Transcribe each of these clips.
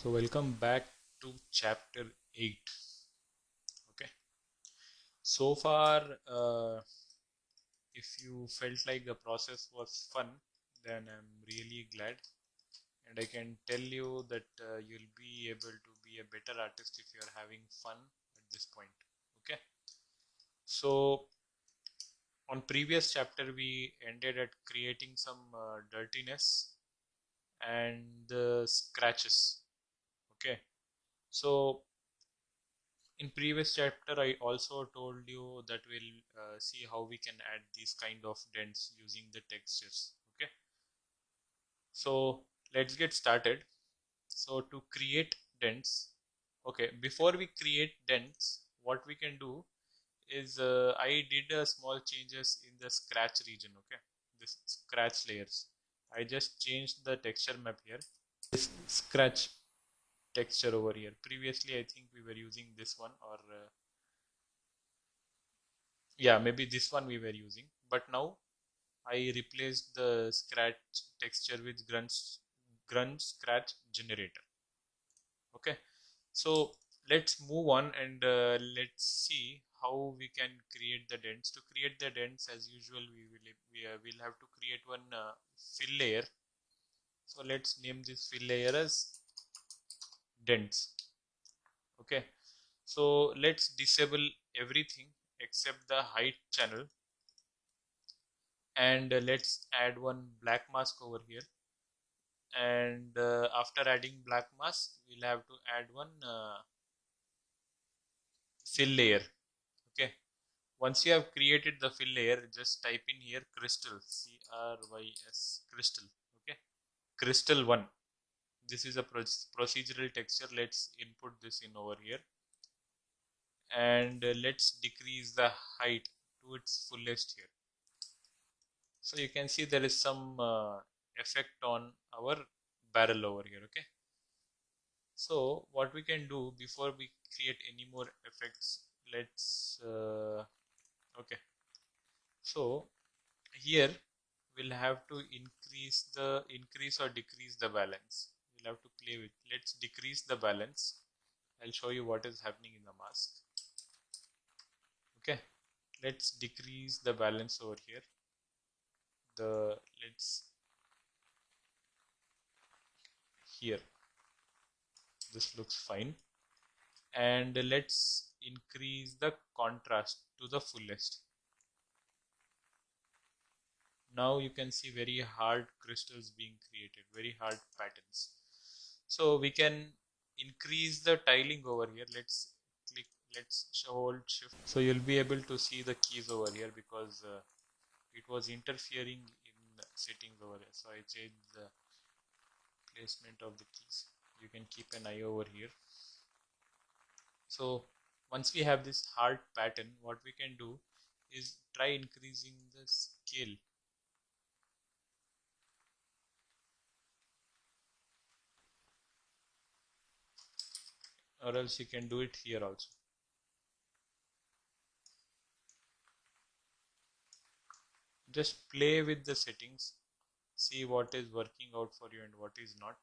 So welcome back to chapter 8. Okay. So far, if you felt like the process was fun, then I'm really glad. And I can tell you that you'll be able to be a better artist if you're having fun at this point. Okay. So on previous chapter, we ended at creating some dirtiness and the scratches. Okay. So in previous chapter I also told you that we'll see how we can add these kind of dents using the textures. Okay, so let's get started. So to create dents, okay, before we create dents, what we can do is I did small changes in the scratch region. Okay, this scratch layers, I just changed the texture map here. This scratch texture over here, previously I think we were using this one, or yeah, maybe this one we were using, but now I replaced the scratch texture with grunt scratch generator. Okay, so let's move on and let's see how we can create the dents. To create the dents, as usual, we'll have to create one fill layer. So let's name this fill layer as dents. Okay, so let's disable everything except the height channel, and let's add one black mask over here. And after adding black mask, we'll have to add one fill layer. Okay, once you have created the fill layer, just type in here crystal, crys, crystal. Okay, crystal 1. This is a procedural texture. Let's input this in over here, and let's decrease the height to its fullest here. So you can see there is some effect on our barrel over here. Okay, so what we can do before we create any more effects, let's okay, so here we'll have to increase or decrease the balance. We'll have to play with, let's decrease the balance. I'll show you what is happening in the mask. Okay, let's decrease the balance over here. Let's here, this looks fine, and let's increase the contrast to the fullest. Now you can see very hard crystals being created, very hard patterns. So we can increase the tiling over here. Let's click, let's hold shift, so you'll be able to see the keys over here, because it was interfering in settings over here. So I changed the placement of the keys. You can keep an eye over here. So once we have this hard pattern, what we can do is try increasing the scale. Or else you can do it here also. Just play with the settings, see what is working out for you and what is not.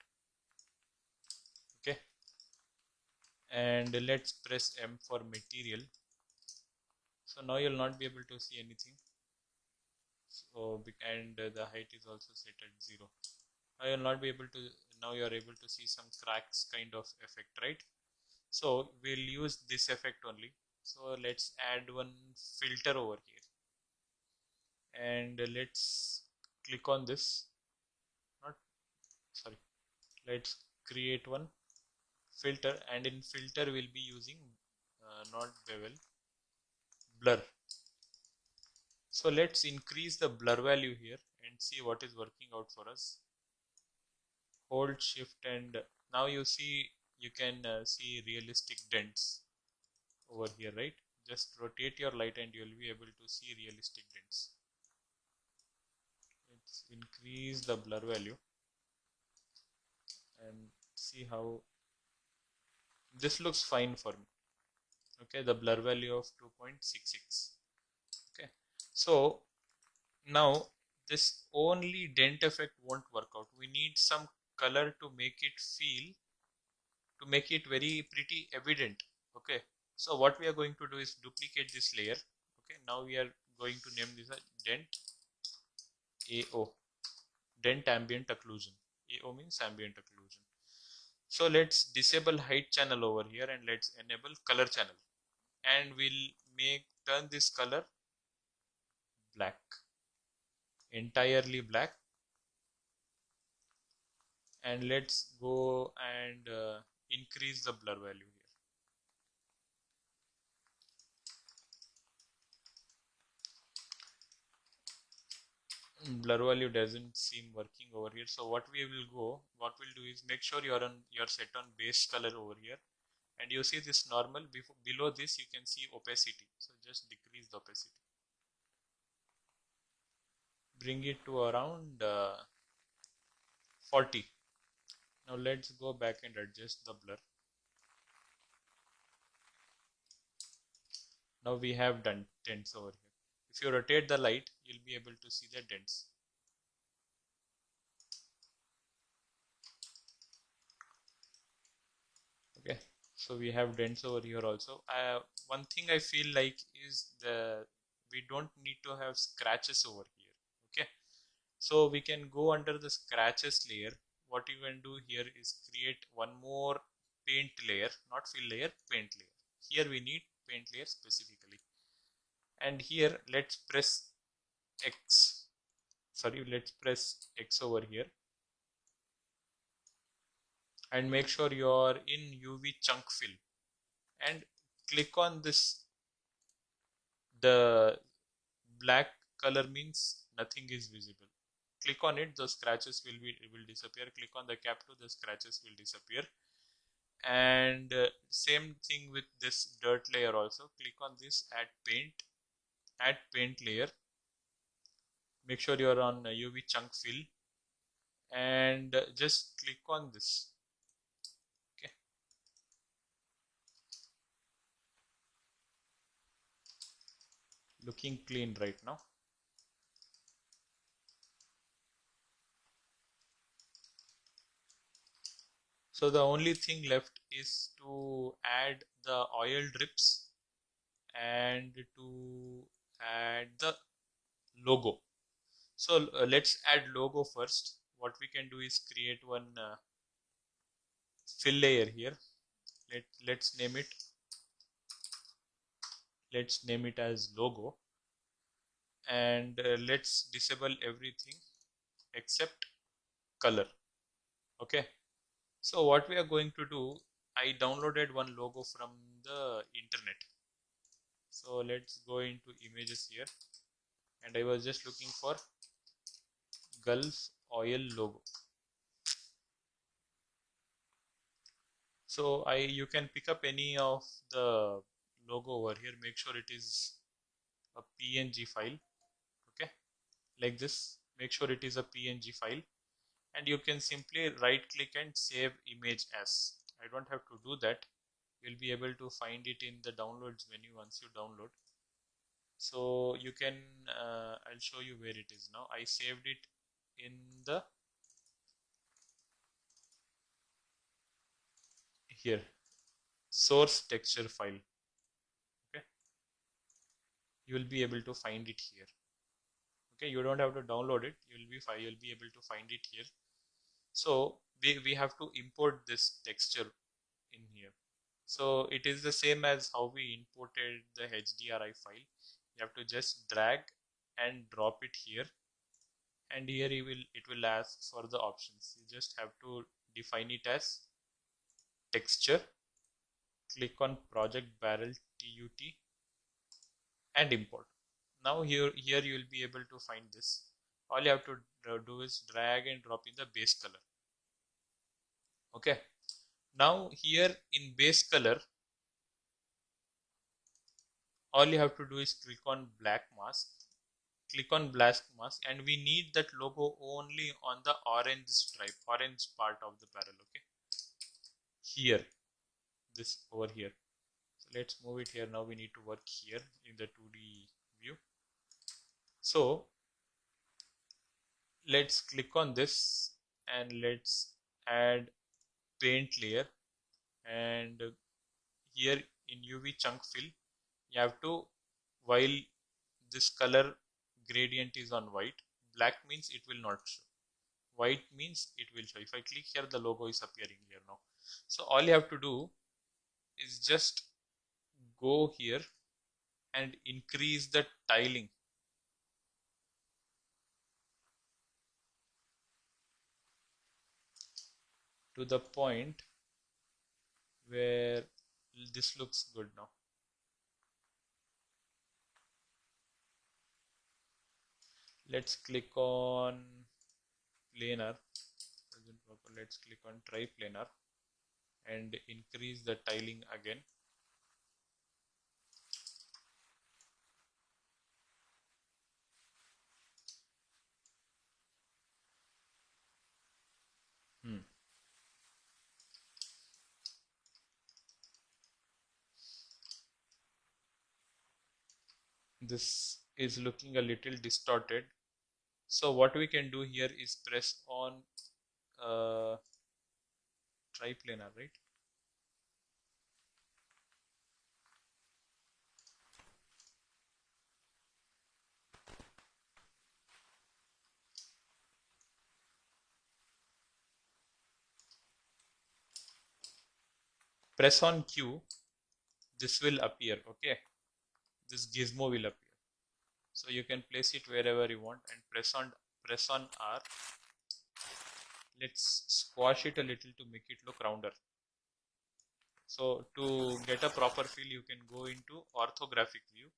Okay, and let's press M for material. So now you'll not be able to see anything. So, and the height is also set at 0. Now you'll not be able to, now you're able to see some cracks kind of effect, right? So we'll use this effect only. So let's add one filter over here, and let's click on this. Not, sorry, let's create one filter, and in filter we'll be using not bevel, blur. So let's increase the blur value here and see what is working out for us. Hold shift, and now you see, you can see realistic dents over here, right? Just rotate your light and you'll be able to see realistic dents. Let's increase the blur value and see how this looks fine for me. Okay, the blur value of 2.66. Okay, so now this only dent effect won't work out. We need some color to make it feel to make it very pretty evident. Okay, so what we are going to do is duplicate this layer. Okay, now we are going to name this as dent AO, dent ambient occlusion. AO means ambient occlusion. So let's disable height channel over here and let's enable color channel, and we'll turn this color black, entirely black, and let's go and increase the blur value here. Blur value doesn't seem working over here, so what we'll do is make sure you're set on base color over here, and you see this normal. Below this you can see opacity, so just decrease the opacity, bring it to around 40. Now let's go back and adjust the blur. Now we have done dents over here. If you rotate the light, you'll be able to see the dents. Okay, so we have dents over here also. One thing I feel like is we don't need to have scratches over here. Okay, so we can go under the scratches layer. What you can do here is create one more paint layer, not fill layer, paint layer. Here we need paint layer specifically, and here let's press X. Sorry, let's press X over here and make sure you're in UV chunk fill and click on this. The black color means nothing is visible. Click on it, the scratches will disappear. Click on the cap to, the scratches will disappear. And same thing with this dirt layer also. Click on this, add paint layer. Make sure you're on UV chunk fill and just click on this. Okay. Looking clean right now. So the only thing left is to add the oil drips and to add the logo. So let's add logo first. What we can do is create one fill layer here. Let's name it as logo, and let's disable everything except color. Okay, so what we are going to do, I downloaded one logo from the internet. So let's go into images here, and I was just looking for Gulf oil logo. So you can pick up any of the logo over here. Make sure it is a PNG file. Okay, like this. Make sure it is a PNG file, and you can simply right click and save image as. I don't have to do that. You'll be able to find it in the downloads menu once you download. So you can I'll show you where it is now. I saved it in the here source texture file. Okay, you will be able to find it here. Okay, you don't have to download it. You'll be able to find it here. So we have to import this texture in here. So it is the same as how we imported the HDRI file. You have to just drag and drop it here, and here it will ask for the options. You just have to define it as texture, click on project barrel TUT and import. Now here you will be able to find this. All you have to do is drag and drop in the base color. Okay, now here in base color, all you have to do is click on black mask, and we need that logo only on the orange stripe, orange part of the barrel. Okay, here, this over here. So let's move it here. Now we need to work here in the 2D view. So let's click on this and let's add paint layer. and here in UV chunk fill you have to, while this color gradient is on white, black means it will not show, white means it will show. If I click here, the logo is appearing here now. So all you have to do is just go here and increase the tiling to the point where this looks good now. Let's click on planar. Let's click on triplanar and increase the tiling again. This is looking a little distorted. So what we can do here is press on triplanar, right? Press on Q, this will appear, okay? This gizmo will appear. So you can place it wherever you want and press on R. Let's squash it a little to make it look rounder. So to get a proper feel, you can go into orthographic view,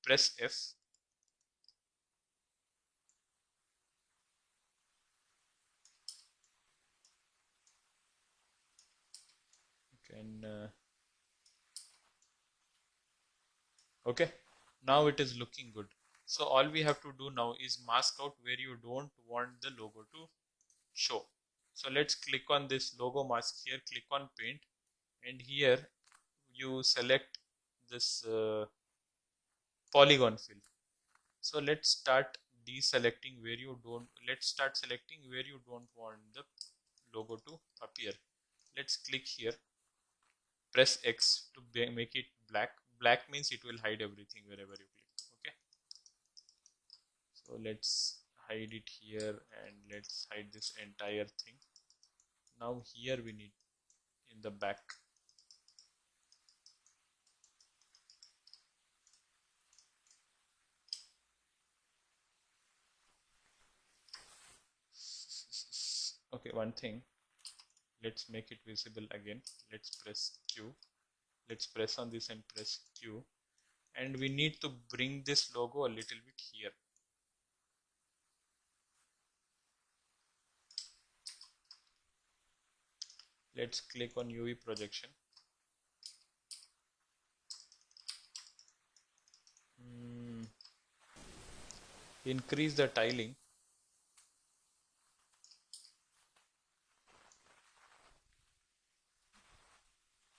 press F. You can okay, now it is looking good. So all we have to do now is mask out where you don't want the logo to show. So let's click on this logo mask here, click on paint, and here you select this polygon fill. So let's start deselecting where you don't, let's start selecting where you don't want the logo to appear. Let's click here, press X to make it black. Black means it will hide everything wherever you click. Okay, so let's hide it here and let's hide this entire thing. Now here we need in the back. Okay, one thing, let's make it visible again. Let's press Q. Let's press on this and press Q, and we need to bring this logo a little bit here. Let's click on UV projection. Increase the tiling.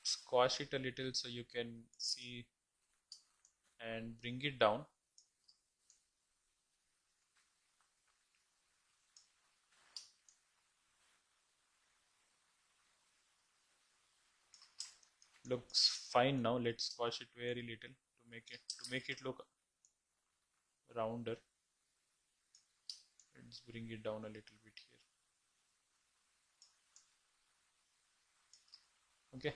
Squash it a little so you can see and bring it down. Looks fine now. Let's squash it very little to make it look rounder. Let's bring it down a little bit here. Okay,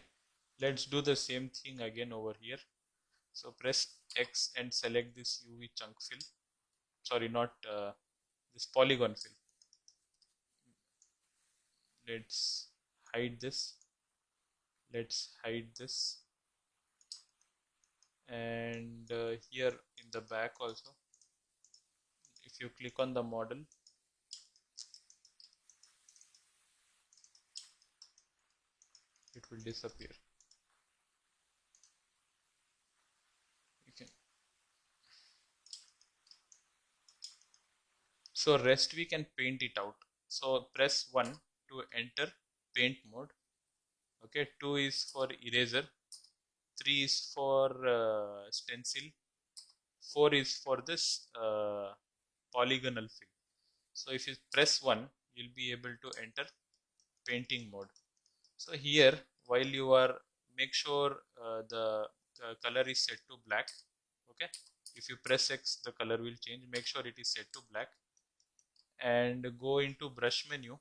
let's do the same thing again over here. So press X and select this UV chunk fill. Sorry, not this polygon fill. Let's hide this. Let's hide this. And here in the back also, if you click on the model, it will disappear. You can. So rest we can paint it out. So press 1 to enter paint mode. Okay, 2 is for eraser, 3 is for stencil, 4 is for this polygonal fill. So if you press 1, you'll be able to enter painting mode. So here while you are, make sure the color is set to black. Okay, if you press X, the color will change. Make sure it is set to black, and go into brush menu.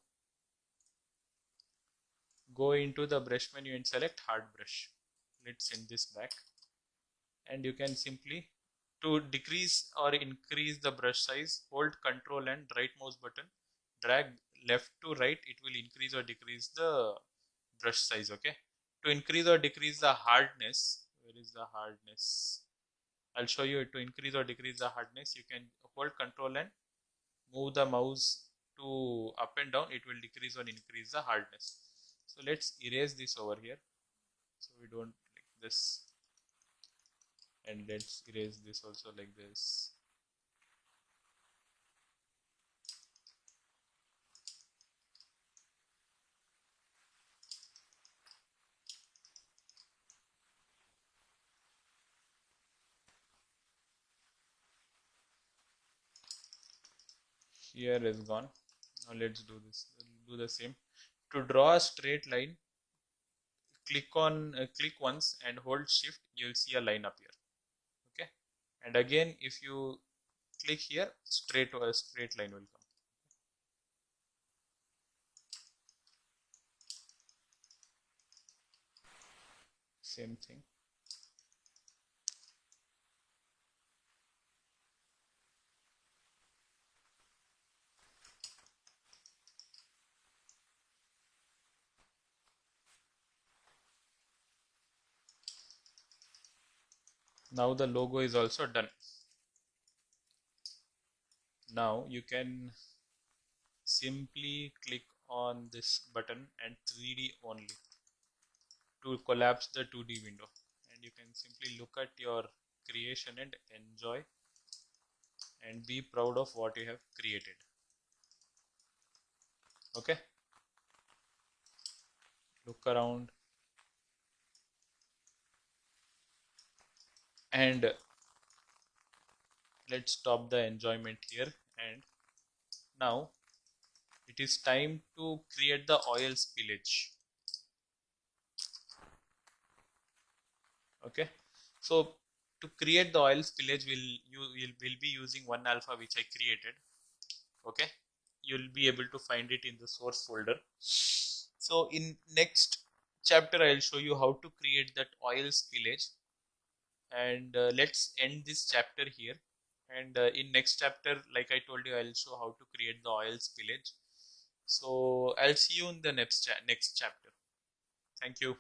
Go into the brush menu and select hard brush. Let's send this back, and you can simply, to decrease or increase the brush size, hold Control and right mouse button, drag left to right. It will increase or decrease the brush size. Okay, to increase or decrease the hardness, where is the hardness? I'll show you. To increase or decrease the hardness, you can hold Control and move the mouse to up and down. It will decrease or increase the hardness. So let's erase this over here, so we don't like this, and let's erase this also like this. Here is gone. Now let's do this. Do the same. To draw a straight line, click once and hold shift. You'll see a line appear. Okay, and again if you click here, a straight line will come. Same thing. Now the logo is also done. Now you can simply click on this button and 3D only to collapse the 2D window, and you can simply look at your creation and enjoy and be proud of what you have created. Okay, look around and let's stop the enjoyment here, and now it is time to create the oil spillage. Okay, so to create the oil spillage, will be using 1-alpha which I created. Okay, you'll be able to find it in the source folder. So in next chapter I'll show you how to create that oil spillage, and let's end this chapter here, and in next chapter, like I told you, I'll show how to create the oil spillage. So I'll see you in the next chapter. Thank you.